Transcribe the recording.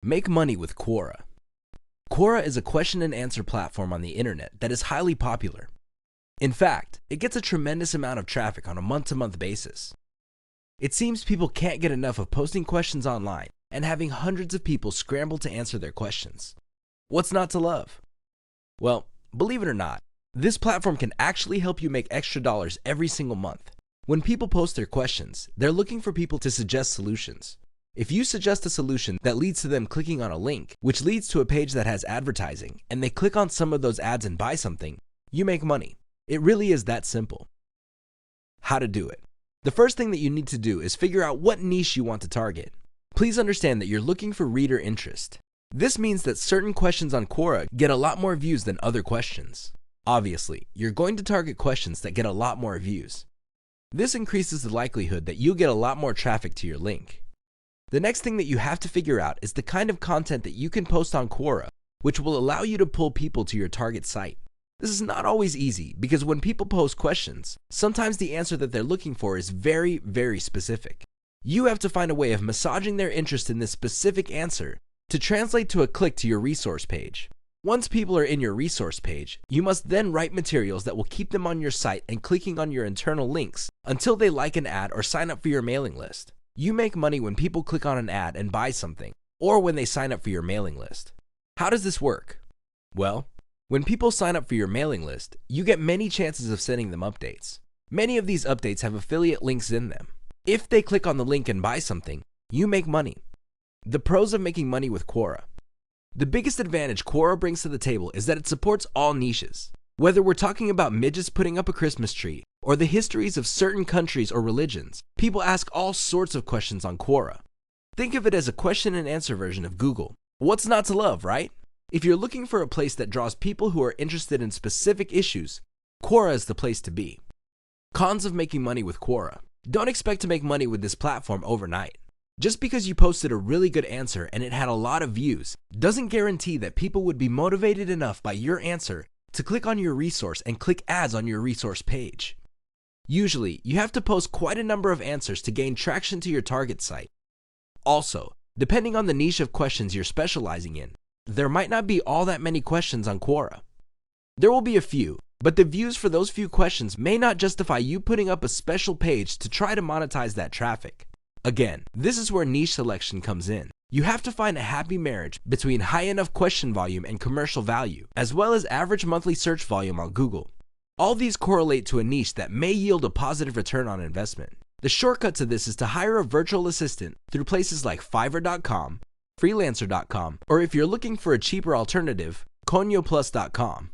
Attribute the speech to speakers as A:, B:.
A: Make money with Quora. Quora is a question and answer platform on the internet that is highly popular. In fact, it gets a tremendous amount of traffic on a month-to-month basis. It seems people can't get enough of posting questions online and having hundreds of people scramble to answer their questions. What's not to love? Well, believe it or not, this platform can actually help you make extra dollars every single month. When people post their questions, they're looking for people to suggest solutions. If you suggest a solution that leads to them clicking on a link, which leads to a page that has advertising, and they click on some of those ads and buy something, you make money. It really is that simple. How to do it? The first thing that you need to do is figure out what niche you want to target. Please understand that you're looking for reader interest. This means that certain questions on Quora get a lot more views than other questions. Obviously, you're going to target questions that get a lot more views. This increases the likelihood that you'll get a lot more traffic to your link. The next thing that you have to figure out is the kind of content that you can post on Quora, which will allow you to pull people to your target site. This is not always easy because when people post questions, sometimes the answer that they're looking for is very, very specific. You have to find a way of massaging their interest in this specific answer to translate to a click to your resource page. Once people are in your resource page, you must then write materials that will keep them on your site and clicking on your internal links until they like an ad or sign up for your mailing list. You make money when people click on an ad and buy something, or when they sign up for your mailing list. How does this work? Well, when people sign up for your mailing list, you get many chances of sending them updates. Many of these updates have affiliate links in them. If they click on the link and buy something, you make money. The pros of making money with Quora. The biggest advantage Quora brings to the table is that it supports all niches. Whether we're talking about midgets putting up a Christmas tree, or the histories of certain countries or religions, people ask all sorts of questions on Quora. Think of it as a question and answer version of Google. What's not to love, right? If you're looking for a place that draws people who are interested in specific issues, Quora is the place to be. Cons of making money with Quora. Don't expect to make money with this platform overnight. Just because you posted a really good answer and it had a lot of views doesn't guarantee that people would be motivated enough by your answer to click on your resource and click ads on your resource page. Usually, you have to post quite a number of answers to gain traction to your target site. Also, depending on the niche of questions you're specializing in, there might not be all that many questions on Quora. There will be a few, but the views for those few questions may not justify you putting up a special page to try to monetize that traffic. Again, this is where niche selection comes in. You have to find a happy marriage between high enough question volume and commercial value, as well as average monthly search volume on Google. All these correlate to a niche that may yield a positive return on investment. The shortcut to this is to hire a virtual assistant through places like Fiverr.com, Freelancer.com, or if you're looking for a cheaper alternative, ConyoPlus.com.